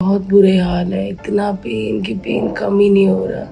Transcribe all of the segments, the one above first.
बहुत बुरे हाल है, इतना पेन कि पेन कम ही नहीं हो रहा।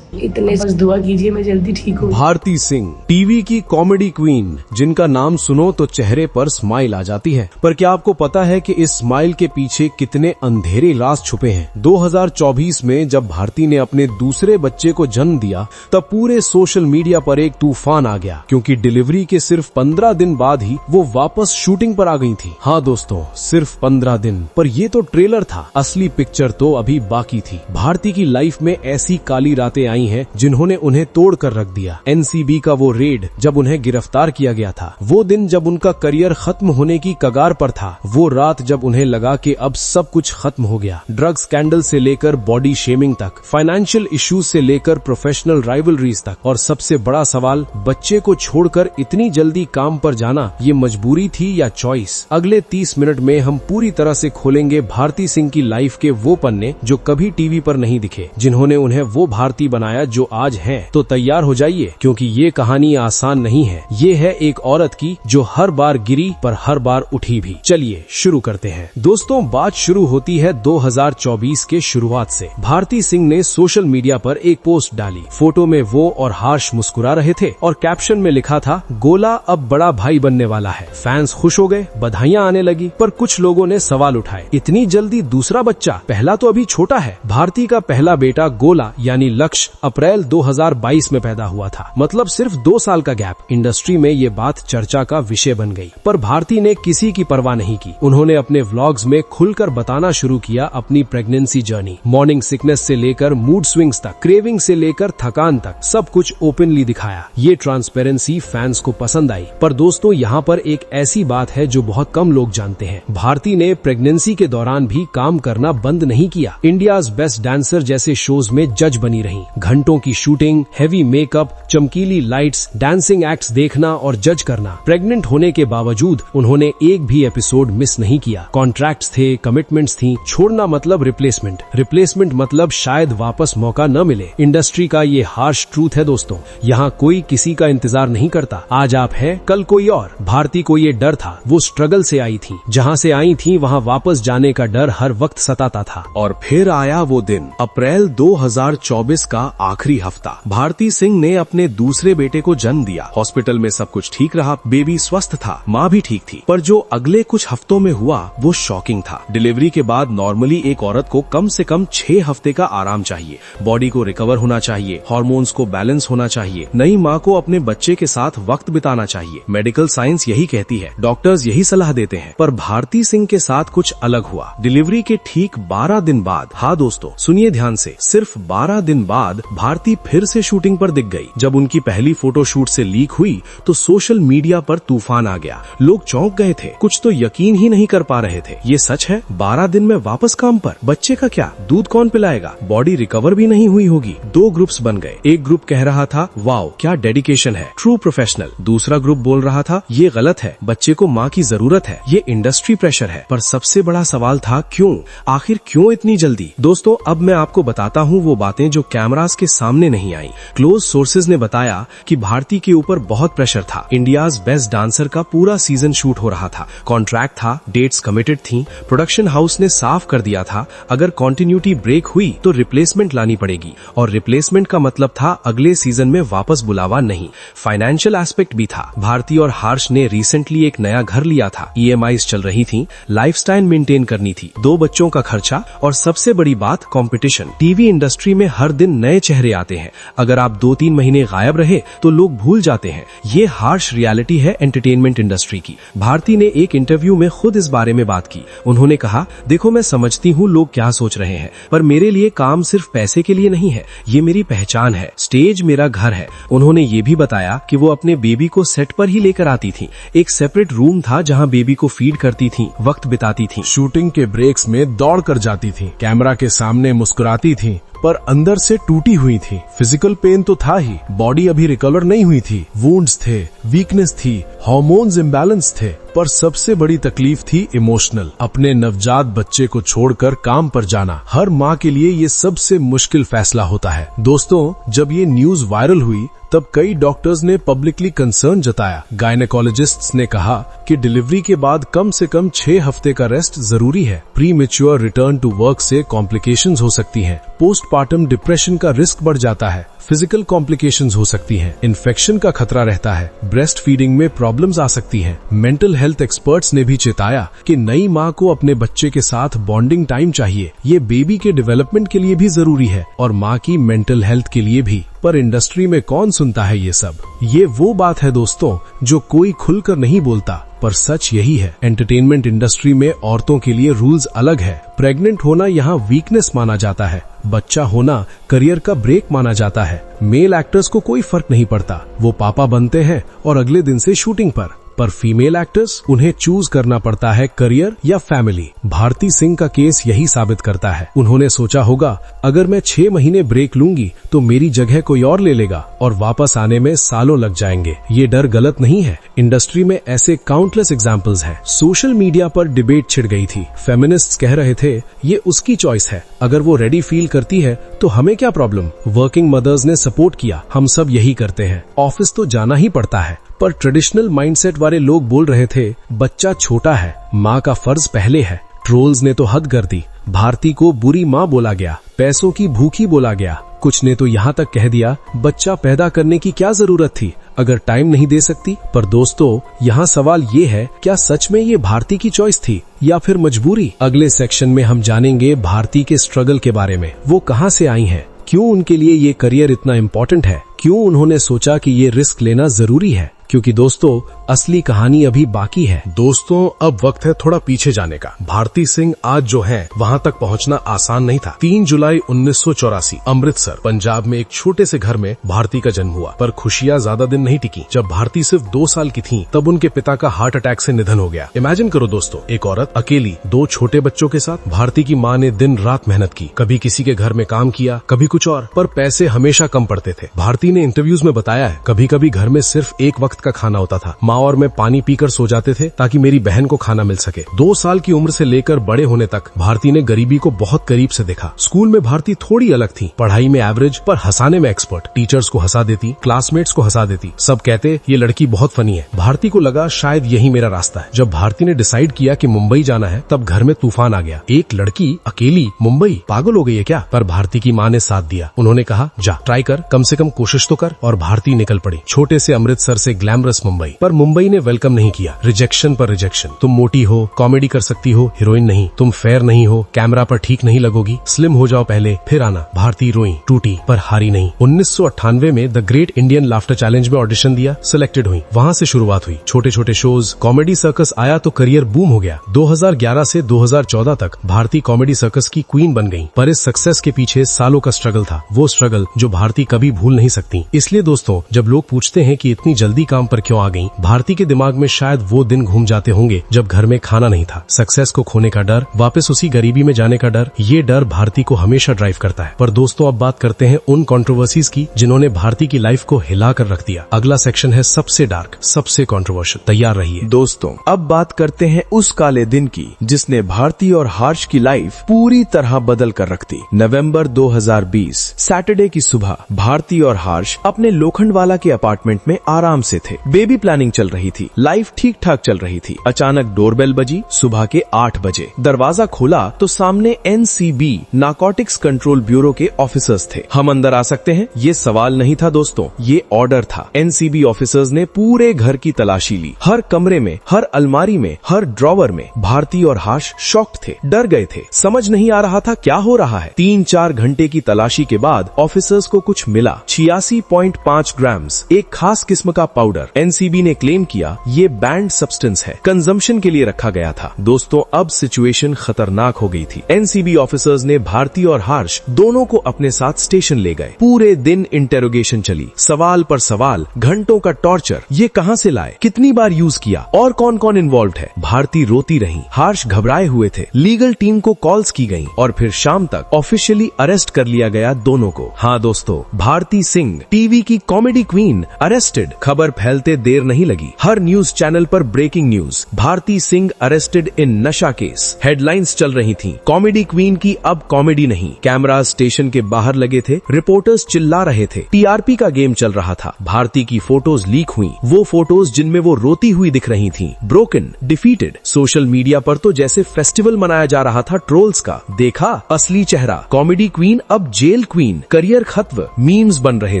इतने बस दुआ कीजिए मैं जल्दी ठीक हूँ। भारती सिंह टीवी की कॉमेडी क्वीन, जिनका नाम सुनो तो चेहरे पर स्माइल आ जाती है। पर क्या आपको पता है कि इस स्माइल के पीछे कितने अंधेरे राज छुपे हैं? 2024 में जब भारती ने अपने दूसरे बच्चे को जन्म दिया तब पूरे सोशल मीडिया पर एक तूफान आ गया, क्योंकि डिलीवरी के सिर्फ 15 दिन बाद ही वो वापस शूटिंग पर आ गई थी। हाँ दोस्तों, सिर्फ 15 दिन। पर ये तो ट्रेलर था, असली पिक्चर तो अभी बाकी थी। भारती की लाइफ में ऐसी काली रातें आई हैं जिन्होंने उन्हें तोड़ कर रख दिया। एनसीबी का वो रेड जब उन्हें गिरफ्तार किया गया था, वो दिन जब उनका करियर खत्म होने की कगार पर था, वो रात जब उन्हें लगा कि अब सब कुछ खत्म हो गया। ड्रग स्कैंडल से लेकर बॉडी शेमिंग तक, फाइनेंशियल इश्यूज से लेकर प्रोफेशनल राइवलरीज तक, और सबसे बड़ा सवाल, बच्चे को छोड़कर इतनी जल्दी काम पर जाना, ये मजबूरी थी या चॉइस? अगले 30 मिनट में हम पूरी तरह से खोलेंगे भारती सिंह की लाइफ के वो पन्ने जो कभी टीवी पर नहीं दिखे, जिन्होंने उन्हें वो भारती बनाया जो आज है। तो तैयार हो जाइए, क्योंकि ये कहानी आसान नहीं है। ये है एक औरत की जो हर बार गिरी पर हर बार उठी भी। चलिए शुरू करते हैं। दोस्तों, बात शुरू होती है 2024 के शुरुआत से। भारती सिंह ने सोशल मीडिया पर एक पोस्ट डाली। फोटो में वो और हर्ष मुस्कुरा रहे थे और कैप्शन में लिखा था, गोला अब बड़ा भाई बनने वाला है। फैंस खुश हो गए, बधाइयां आने लगी। पर कुछ लोगों ने सवाल उठाए, इतनी जल्दी दूसरा बच्चा? पहला तो अभी छोटा है। भारती का पहला बेटा गोला यानी लक्ष्य अप्रैल 2022 में पैदा हुआ था, मतलब सिर्फ 2 साल का गैप। इंडस्ट्री में ये बात चर्चा का विषय बन गई, पर भारती ने किसी की परवाह नहीं की। उन्होंने अपने व्लॉग्स में खुलकर बताना शुरू किया अपनी प्रेगनेंसी जर्नी। मॉर्निंग सिकनेस से लेकर मूड स्विंग्स तक, क्रेविंग से लेकर थकान तक, सब कुछ ओपनली दिखाया। ये ट्रांसपेरेंसी फैंस को पसंद आई। पर दोस्तों, यहाँ पर एक ऐसी बात है जो बहुत कम लोग जानते हैं। भारती ने प्रेगनेंसी के दौरान भी काम करना बंद नहीं किया। इंडियाज बेस्ट डांसर जैसे शोज में जज बनी रही। घंटों की शूटिंग, हेवी मेकअप, चमकीली लाइट्स, डांसिंग एक्ट्स देखना और जज करना। प्रेग्नेंट होने के बावजूद उन्होंने एक भी एपिसोड मिस नहीं किया। कॉन्ट्रैक्ट्स थे, कमिटमेंट्स थी। छोड़ना मतलब रिप्लेसमेंट, रिप्लेसमेंट मतलब शायद वापस मौका न मिले। इंडस्ट्री का ये हार्श ट्रूथ है दोस्तों। यहाँ कोई किसी का इंतजार नहीं करता। आज आप हैं, कल कोई और। भारती को ये डर था, वो स्ट्रगल से आई थी। जहाँ से आई थी वहाँ वापस जाने का डर हर वक्त सताता था। और फिर आया वो दिन, अप्रैल 2024 का आखिरी हफ्ता। भारती सिंह ने अपने दूसरे बेटे को जन्म दिया। हॉस्पिटल में सब कुछ ठीक रहा, बेबी स्वस्थ था, माँ भी ठीक थी। पर जो अगले कुछ हफ्तों में हुआ वो शॉकिंग था। डिलीवरी के बाद नॉर्मली एक औरत को कम से कम 6 हफ्ते का आराम चाहिए। बॉडी को रिकवर होना चाहिए, हार्मोन्स को बैलेंस होना चाहिए, नई माँ को अपने बच्चे के साथ वक्त बिताना चाहिए। मेडिकल साइंस यही कहती है, डॉक्टर्स यही सलाह देते हैं। पर भारती सिंह के साथ कुछ अलग हुआ। डिलीवरी के ठीक 12 दिन बाद, हाँ दोस्तों सुनिए ध्यान से, सिर्फ 12 दिन बाद भारती फिर से शूटिंग पर दिख गई। जब उनकी पहली फोटो शूट से लीक हुई तो सोशल मीडिया पर तूफान आ गया। लोग चौंक गए थे, कुछ तो यकीन ही नहीं कर पा रहे थे। ये सच है? 12 दिन में वापस काम पर? बच्चे का क्या? दूध कौन पिलाएगा? बॉडी रिकवर भी नहीं हुई होगी। 2 ग्रुप्स बन गए। एक ग्रुप कह रहा था, वाओ क्या डेडिकेशन है, ट्रू प्रोफेशनल। दूसरा ग्रुप बोल रहा था, ये गलत है, बच्चे को माँ की जरूरत है, ये इंडस्ट्री प्रेशर है। पर सबसे बड़ा सवाल था, क्यों? आखिर क्यों इतनी जल्दी? दोस्तों, अब मैं आपको बताता हूँ वो बातें जो कैमरास के सामने नहीं आई। क्लोज सोर्सेज ने बताया कि भारती के ऊपर बहुत प्रेशर था। इंडियाज बेस्ट डांसर का पूरा सीजन शूट हो रहा था, कॉन्ट्रैक्ट था, डेट्स कमिटेड थी। प्रोडक्शन हाउस ने साफ कर दिया था, अगर कंटिन्यूटी ब्रेक हुई तो रिप्लेसमेंट लानी पड़ेगी। और रिप्लेसमेंट का मतलब था अगले सीजन में वापस बुलावा नहीं। फाइनेंशियल एस्पेक्ट भी था। भारती और हर्ष ने रिसेंटली एक नया घर लिया था, EMIs चल रही थी, लाइफस्टाइल मेंटेन करनी थी, 2 बच्चों का खर्चा, और सबसे बड़ी बात कंपटीशन। टीवी इंडस्ट्री में हर दिन नए चेहरे आते हैं। अगर आप 2-3 महीने गायब रहे तो लोग भूल जाते हैं। ये हार्श रियलिटी है एंटरटेनमेंट इंडस्ट्री की। भारती ने एक इंटरव्यू में खुद इस बारे में बात की। उन्होंने कहा, देखो मैं समझती हूँ लोग क्या सोच रहे हैं, पर मेरे लिए काम सिर्फ पैसे के लिए नहीं है, ये मेरी पहचान है, स्टेज मेरा घर है। उन्होंने ये भी बताया कि वो अपने बेबी को सेट पर ही लेकर आती थी। एक सेपरेट रूम था जहाँ बेबी को फीड करती थी, वक्त बिताती थी। शूटिंग के ब्रेक्स में दौड़ कर जाती थी, कैमरा के सामने मुस्कुराती थी, पर अंदर से टूटी हुई थी। फिजिकल पेन तो था ही, बॉडी अभी रिकवर नहीं हुई थी, वुंड्स थे, वीकनेस थी, हार्मोन्स इम्बैलेंस थे। पर सबसे बड़ी तकलीफ थी इमोशनल। अपने नवजात बच्चे को छोड़कर काम पर जाना हर माँ के लिए ये सबसे मुश्किल फैसला होता है। दोस्तों, जब ये न्यूज वायरल हुई तब कई डॉक्टर्स ने पब्लिकली कंसर्न जताया। गायनेकोलॉजिस्ट्स ने कहा कि डिलीवरी के बाद कम से कम 6 हफ्ते का रेस्ट जरूरी है। प्रीमेच्योर रिटर्न टू वर्क से कॉम्प्लिकेशंस हो सकती हैं। पोस्टपार्टम डिप्रेशन का रिस्क बढ़ जाता है। फिजिकल कॉम्प्लिकेशंस हो सकती हैं। इन्फेक्शन का खतरा रहता है। ब्रेस्ट फीडिंग में प्रॉब्लम्स आ सकती हैं। मेंटल हेल्थ एक्सपर्ट्स ने भी चेताया कि नई माँ को अपने बच्चे के साथ बॉन्डिंग टाइम चाहिए। ये बेबी के डेवलपमेंट के लिए भी जरूरी है और माँ की मेंटल हेल्थ के लिए भी। पर इंडस्ट्री में कौन सुनता है ये सब? ये वो बात है दोस्तों जो कोई खुलकर नहीं बोलता, पर सच यही है। एंटरटेनमेंट इंडस्ट्री में औरतों के लिए रूल्स अलग है। प्रेग्नेंट होना यहाँ वीकनेस माना जाता है। बच्चा होना करियर का ब्रेक माना जाता है। मेल एक्टर्स को कोई फर्क नहीं पड़ता, वो पापा बनते हैं और अगले दिन से शूटिंग पर फीमेल एक्टर्स, उन्हें चूज करना पड़ता है करियर या फैमिली। भारती सिंह का केस यही साबित करता है। उन्होंने सोचा होगा अगर मैं 6 महीने ब्रेक लूंगी तो मेरी जगह कोई और ले लेगा और वापस आने में सालों लग जाएंगे। ये डर गलत नहीं है। इंडस्ट्री में ऐसे काउंटलेस एग्जाम्पल्स हैं। सोशल मीडिया पर डिबेट छिड़ गई थी। फेमिनिस्ट्स कह रहे थे ये उसकी चॉइस है, अगर वो रेडी फील करती है तो हमें क्या प्रॉब्लम। वर्किंग मदर्स ने सपोर्ट किया, हम सब यही करते हैं, ऑफिस तो जाना ही पड़ता है। पर ट्रेडिशनल माइंडसेट वाले लोग बोल रहे थे बच्चा छोटा है, माँ का फर्ज पहले है। ट्रोल्स ने तो हद कर दी। भारती को बुरी माँ बोला गया, पैसों की भूखी बोला गया। कुछ ने तो यहाँ तक कह दिया बच्चा पैदा करने की क्या जरूरत थी अगर टाइम नहीं दे सकती। पर दोस्तों, यहाँ सवाल ये है, क्या सच में ये भारती की चॉइस थी या फिर मजबूरी? अगले सेक्शन में हम जानेंगे भारती के स्ट्रगल के बारे में। वो कहाँ से आई हैं, क्यों उनके लिए ये करियर इतना इम्पोर्टेंट है, क्यों उन्होंने सोचा कि ये रिस्क लेना जरूरी है। क्योंकि दोस्तों, असली कहानी अभी बाकी है। दोस्तों, अब वक्त है थोड़ा पीछे जाने का। भारती सिंह आज जो है वहाँ तक पहुँचना आसान नहीं था। 3 जुलाई 1984 अमृतसर पंजाब में एक छोटे से घर में भारती का जन्म हुआ। पर खुशियाँ ज्यादा दिन नहीं टिकी। जब भारती सिर्फ 2 साल की थी तब उनके पिता का हार्ट अटैक से निधन हो गया। इमेजिन करो दोस्तों, एक औरत अकेली 2 छोटे बच्चों के साथ। भारती की माँ ने दिन रात मेहनत की, कभी किसी के घर में काम किया, कभी कुछ और, पर पैसे हमेशा कम पड़ते थे। भारती ने इंटरव्यूज में बताया है कभी कभी घर में सिर्फ एक वक्त का खाना होता था। माँ और मैं पानी पीकर सो जाते थे ताकि मेरी बहन को खाना मिल सके। 2 साल की उम्र से लेकर बड़े होने तक भारती ने गरीबी को बहुत करीब से देखा। स्कूल में भारती थोड़ी अलग थी, पढ़ाई में एवरेज पर हंसाने में एक्सपर्ट। टीचर्स को हंसा देती, क्लासमेट्स को हंसा देती, सब कहते ये लड़की बहुत फनी है। भारती को लगा शायद यही मेरा रास्ता है। जब भारती ने डिसाइड किया कि मुंबई जाना है तब घर में तूफान आ गया। एक लड़की अकेली मुंबई, पागल हो गई है क्या? पर भारती की माँ ने साथ दिया। उन्होंने कहा जा ट्राई कर, कम से कम कोशिश तो कर। और भारती निकल पड़ी छोटे से अमृतसर से ग्लैमरस मुंबई। पर मुंबई ने वेलकम नहीं किया। रिजेक्शन पर रिजेक्शन। तुम मोटी हो, कॉमेडी कर सकती हो, हीरोइन नहीं। तुम फेयर नहीं हो, कैमरा पर ठीक नहीं लगोगी, स्लिम हो जाओ पहले फिर आना। भारती रोई, टूटी, पर हारी नहीं। 1998 में the great Indian laughter challenge में ऑडिशन दिया, सिलेक्टेड हुई। वहाँ से शुरुआत हुई, छोटे छोटे शोज, कॉमेडी सर्कस आया तो करियर बूम हो गया। 2011 से 2014 तक भारती कॉमेडी सर्कस की क्वीन बन गई। पर इस सक्सेस के पीछे सालों का स्ट्रगल था, वो स्ट्रगल जो भारती कभी भूल नहीं सकती। इसलिए दोस्तों, जब लोग पूछते हैं कि इतनी जल्दी काम पर क्यों आ गई, भारती के दिमाग में शायद वो दिन घूम जाते होंगे जब घर में खाना नहीं था। सक्सेस को खोने का डर, वापस उसी गरीबी में जाने का डर, ये डर भारती को हमेशा ड्राइव करता है। पर दोस्तों, अब बात करते हैं उन कंट्रोवर्सीज की जिन्होंने भारती की लाइफ को हिला कर रख दिया। अगला सेक्शन है सबसे डार्क, सबसे कंट्रोवर्शियल। तैयार रहिए दोस्तों। अब बात करते हैं उस काले दिन की जिसने भारती और हर्ष की लाइफ पूरी तरह बदल कर रख दी। नवंबर 2020 सैटरडे की सुबह भारती और हर्ष अपने लोखंडवाला के अपार्टमेंट में आराम से थे। बेबी प्लानिंग चल रही थी, लाइफ ठीक ठाक चल रही थी। अचानक डोरबेल बजी, सुबह के 8 बजे। दरवाजा खोला तो सामने NCB नारकोटिक्स कंट्रोल ब्यूरो के ऑफिसर्स थे। हम अंदर आ सकते हैं? ये सवाल नहीं था दोस्तों, ये ऑर्डर था। NCB ऑफिसर्स ने पूरे घर की तलाशी ली, हर कमरे में, हर अलमारी में, हर ड्रॉवर में। भारती और हर्ष शॉक्ड थे, डर गए थे, समझ नहीं आ रहा था क्या हो रहा है। 3-4 घंटे की तलाशी के बाद ऑफिसर्स को कुछ मिला, 86.5 ग्राम्स, एक खास किस्म का पाउडर। NCB ने क्लेम किया ये बैंड सब्सटेंस है, कंजम्पशन के लिए रखा गया था। दोस्तों, अब सिचुएशन खतरनाक हो गई थी। NCB ऑफिसर्स ने भारती और हर्ष दोनों को अपने साथ स्टेशन ले गए। पूरे दिन इंटेरोगेशन चली, सवाल पर सवाल, घंटों का टॉर्चर। ये कहां से लाए, कितनी बार यूज किया और कौन कौन इन्वॉल्व है। भारती रोती रही, हर्ष घबराए हुए थे। लीगल टीम को कॉल्स की गई और फिर शाम तक ऑफिशियली अरेस्ट कर लिया गया दोनों को। हाँ दोस्तों, भारती सिंह, टीवी की कॉमेडी क्वीन, अरेस्टेड। खबर फैलते देर नहीं लगी। हर न्यूज चैनल पर breaking news, Bharti Singh arrested in नशा केस, हेडलाइंस चल रही थी। कॉमेडी क्वीन की अब कॉमेडी नहीं। कैमरा स्टेशन के बाहर लगे थे, रिपोर्टर्स चिल्ला रहे थे, टीआरपी का गेम चल रहा था। भारती की फोटोज लीक हुई, वो फोटोज जिनमें वो रोती हुई दिख रही थी, ब्रोकन, डिफीटेड। सोशल मीडिया पर तो जैसे फेस्टिवल मनाया जा रहा था ट्रोल्स का। देखा असली चेहरा, कॉमेडी क्वीन अब जेल क्वीन। करियर खत्म, मीम्स बन रहे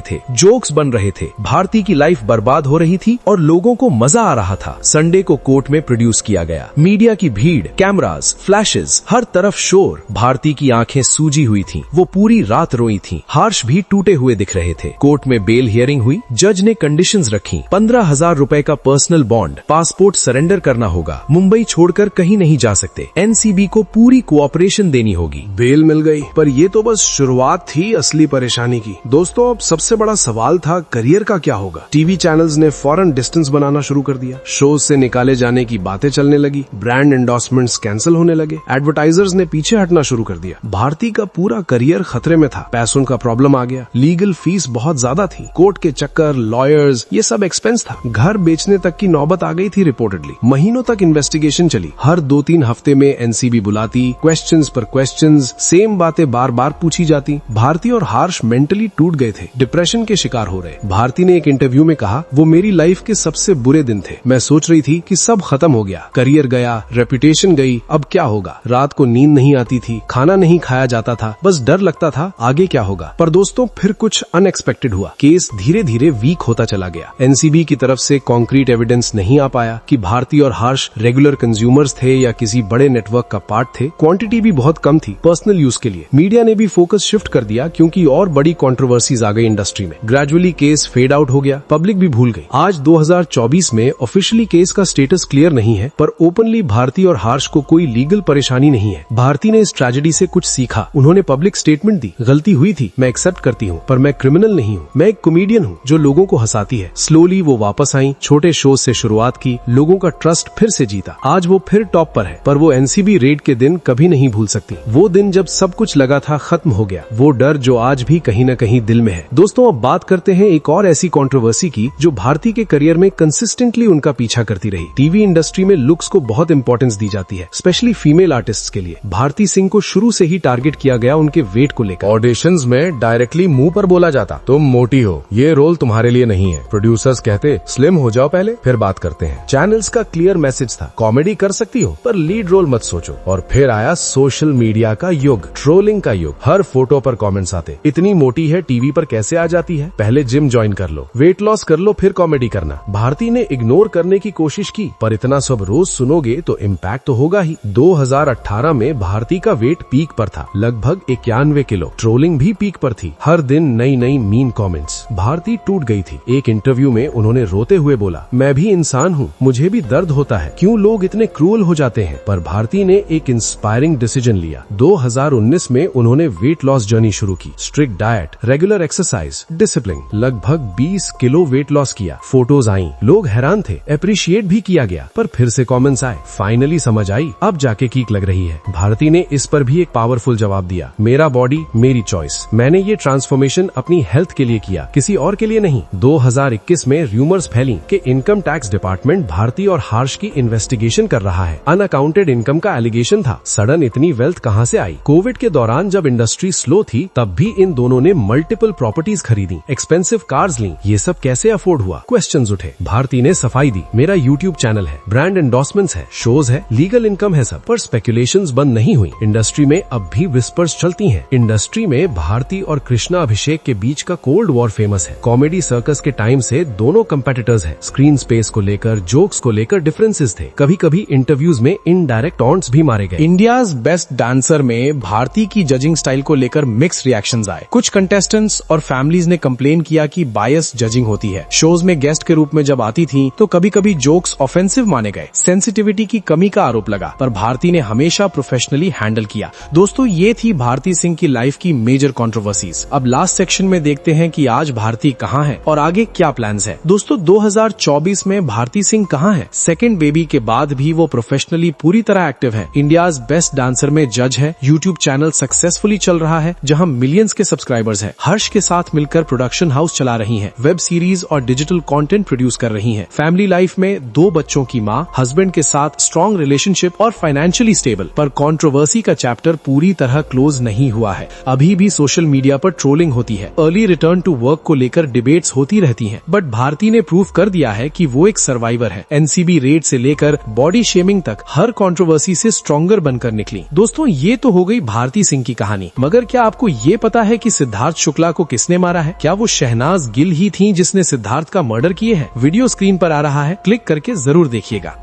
थे, जोक्स बन रहे थे। भारती की लाइफ बर्बाद हो रही थी और लोगों को मजा आ रहा था। संडे को कोर्ट में प्रोड्यूस किया गया। मीडिया की भीड़, कैमरास, फ्लैशेस, हर तरफ शोर। भारती की आंखें सूजी हुई थीं, वो पूरी रात रोई थीं। हर्ष भी टूटे हुए दिख रहे थे। कोर्ट में बेल हियरिंग हुई, जज ने कंडीशंस रखी। 15,000 रुपए का पर्सनल बॉन्ड, पासपोर्ट सरेंडर करना होगा, मुंबई छोड़कर कहीं नहीं जा सकते, एनसीबी को पूरी कोऑपरेशन देनी होगी। बेल मिल गई, पर ये तो बस शुरुआत थी असली परेशानी की। दोस्तों, अब सबसे बड़ा सवाल था करियर का क्या होगा। टीवी चैनल्स ने फौरन डिस्टेंस बनाना शुरू कर दिया, शोज से निकाले जाने की बातें चलने लगी, ब्रांड एंडोर्समेंट्स कैंसिल होने लगे, एडवर्टाइजर्स ने पीछे हटना शुरू कर दिया। भारती का पूरा करियर खतरे में था। पैसों का प्रॉब्लम आ गया, लीगल फीस बहुत ज्यादा थी, कोर्ट के चक्कर, लॉयर्स, ये सब एक्सपेंस था। घर बेचने तक की नौबत आ गई थी रिपोर्टेडली। महीनों तक इन्वेस्टिगेशन चली, हर 2-3 हफ्ते में एनसीबी बुलाती, क्वेश्चंस पर क्वेश्चंस, सेम बातें बार बार पूछी जाती। भारती और हर्ष मेंटली टूट गए थे, डिप्रेशन के शिकार हो रहे। भारती ने एक इंटरव्यू में कहा, वो मेरी लाइफ के सबसे बुरे दिन थे। मैं सोच रही थी कि सब खत्म हो गया, करियर गया, रेपुटेशन गई, अब क्या होगा। रात को नींद नहीं आती थी, खाना नहीं खाया जाता था, बस डर लगता था आगे क्या होगा। पर दोस्तों, फिर कुछ अनएक्सपेक्टेड हुआ। केस धीरे धीरे वीक होता चला गया। एनसीबी की तरफ से कॉन्क्रीट एविडेंस नहीं आ पाया कि भारती और हर्ष रेगुलर कंज्यूमर्स थे या किसी बड़े नेटवर्क का पार्ट थे। क्वांटिटी भी बहुत कम थी पर्सनल यूज के लिए। मीडिया ने भी फोकस शिफ्ट कर दिया क्योंकि और बड़ी कंट्रोवर्सीज आ गई इंडस्ट्री में। ग्रेजुअली केस फेड आउट हो गया, पब्लिक भी भूल गई। आज 2024 में ऑफिशियली केस का स्टेटस क्लियर नहीं है, पर ओपनली भारती और हर्ष को कोई लीगल परेशानी नहीं है। भारती ने इस ट्रेजेडी से कुछ सीखा। उन्होंने पब्लिक स्टेटमेंट दी, गलती हुई थी, मैं एक्सेप्ट करती हूँ, पर मैं क्रिमिनल नहीं हूँ। मैं एक कॉमेडियन हूँ जो लोगों को हंसाती है। स्लोली वो वापस आई, छोटे शो से शुरुआत की, लोगों का ट्रस्ट फिर से जीता। आज वो फिर टॉप पर है, पर वो एनसीबी रेड के दिन कभी नहीं भूल सकती। वो दिन जब सब कुछ लगा था खत्म हो गया, वो डर जो आज भी कहीं न कहीं दिल में है। दोस्तों, अब बात करते हैं एक और ऐसी कंट्रोवर्सी की जो भारती के करियर में कंसिस्टेंटली उनका पीछा करती रही। टीवी इंडस्ट्री में लुक्स को बहुत इंपॉर्टेंस दी जाती है, स्पेशली फीमेल आर्टिस्ट्स के लिए। भारती सिंह को शुरू से ही टारगेट किया गया उनके वेट को लेकर। ऑडिशंस में डायरेक्टली मुंह पर बोला जाता, तुम मोटी हो, ये रोल तुम्हारे लिए नहीं है। प्रोड्यूसर्स कहते, स्लिम हो जाओ पहले, फिर बात करते हैं। चैनल्स का क्लियर मैसेज था, कॉमेडी कर सकती हो पर लीड रोल मत सोचो। और फिर आया सोशल मीडिया का युग, ट्रोलिंग का युग। हर फोटो पर कमेंट्स आते, इतनी मोटी है टीवी पर कैसे आ जाती है, पहले जिम ज्वाइन कर लो, वेट लॉस कर लो, फिर कॉमेडी करना। भारती ने इग्नोर करने की कोशिश की, पर इतना सब रोज सुनोगे तो इम्पैक्ट तो होगा ही। 2018 में भारती का वेट पीक पर था, लगभग 91 किलो। ट्रोलिंग भी पीक पर थी, हर दिन नई नई मीन कमेंट्स। भारती टूट गई थी। एक इंटरव्यू में उन्होंने रोते हुए बोला, मैं भी इंसान हूँ, मुझे भी दर्द होता है, क्यों लोग इतने क्रूअल हो जाते हैं। पर भारती ने एक इंस्पायरिंग डिसीजन लिया। 2019 में उन्होंने वेट लॉस जर्नी शुरू की। Strict diet, regular exercise, discipline. लगभग 20 किलो वेट लॉस किया। फोटोज आई, लोग हैरान थे, अप्रिशिएट भी किया गया, पर फिर से कमेंट्स आए। फाइनली समझ आई, अब जाके कीक लग रही है। भारती ने इस पर भी एक पावरफुल जवाब दिया, मेरा बॉडी मेरी चॉइस। मैंने ये ट्रांसफॉर्मेशन अपनी हेल्थ के लिए किया, किसी और के लिए नहीं। 2021 में रूमर्स फैली कि इनकम टैक्स डिपार्टमेंट भारती और हर्ष की इन्वेस्टिगेशन कर रहा है। अनअकाउंटेड इनकम का एलिगेशन था। सडन इतनी वेल्थ कहां से आई। कोविड के दौरान जब इंडस्ट्री स्लो थी, तब भी इन दोनों ने मल्टीपल प्रॉपर्टीज खरीदी, एक्सपेंसिव कार्स ली। ये सब कैसे अफोर्ड हुआ, क्वेश्चंस उठे। भारती ने सफाई दी, मेरा यूट्यूब चैनल है, ब्रांड एंडोर्समेंट्स है, शोज है, लीगल इनकम है सब। पर स्पेकुलेशंस बंद नहीं हुई। इंडस्ट्री में अब भी विस्पर्स चलती हैं। इंडस्ट्री में भारती और कृष्णा अभिषेक के बीच का कोल्ड वॉर फेमस है। कॉमेडी सर्कस के टाइम से दोनों कंपेटिटर्स हैं। स्क्रीन स्पेस को लेकर, जोक्स को लेकर डिफरेंसेस थे। कभी कभी इंटरव्यूज में इनडायरेक्ट टॉन्ट्स भी मारे गए। इंडियाज बेस्ट डांसर में भारती की जजिंग स्टाइल को लेकर मिक्स रिएक्शंस आए। कुछ कंटेस्टेंट्स और फैमिलीज ने कंप्लेन किया कि बायस जजिंग होती है। शोज में गेस्ट के रूप में जब आती थी तो कभी कभी जोक्स ऑफेंसिव माने गए। सेंसिटिविटी की कमी का आरोप लगा, पर भारती ने हमेशा प्रोफेशनली हैंडल किया। दोस्तों, ये थी भारती सिंह की लाइफ की मेजर कंट्रोवर्सीज। अब लास्ट सेक्शन में देखते हैं कि आज भारती कहाँ है और आगे क्या प्लान्स है। दोस्तों, 2024 में भारती सिंह कहाँ है। सेकंड बेबी के बाद भी वो प्रोफेशनली पूरी तरह एक्टिव है। इंडियाज बेस्ट डांसर में जज है। यूट्यूब चैनल सक्सेसफुली चल रहा है जहां मिलियंस के सब्सक्राइबर्स हैं। हर्ष के साथ मिलकर प्रोडक्शन हाउस चला रही हैं। वेब सीरीज और डिजिटल डिजिटल कंटेंट प्रोड्यूस कर रही हैं। फैमिली लाइफ में 2 बच्चों की मां, हस्बैंड के साथ स्ट्रॉन्ग रिलेशनशिप और फाइनेंशियली स्टेबल। पर कंट्रोवर्सी का चैप्टर पूरी तरह क्लोज नहीं हुआ है। अभी भी सोशल मीडिया पर ट्रोलिंग होती है, अर्ली रिटर्न टू वर्क को लेकर डिबेट्स होती रहती हैं। बट भारती ने प्रूव कर दिया है कि वो एक सर्वाइवर है। एनसीबी रेड से लेकर बॉडी शेमिंग तक हर कंट्रोवर्सी से स्ट्रॉन्गर बनकर निकली। दोस्तों, ये तो हो गई भारती सिंह की कहानी, मगर क्या आपको ये पता है कि सिद्धार्थ शुक्ला को किसने मारा है? क्या वो शहनाज गिल ही थी जिसने सिद्धार्थ का मर्डर किए हैं? वीडियो स्क्रीन पर आ रहा है, क्लिक करके जरूर देखिएगा।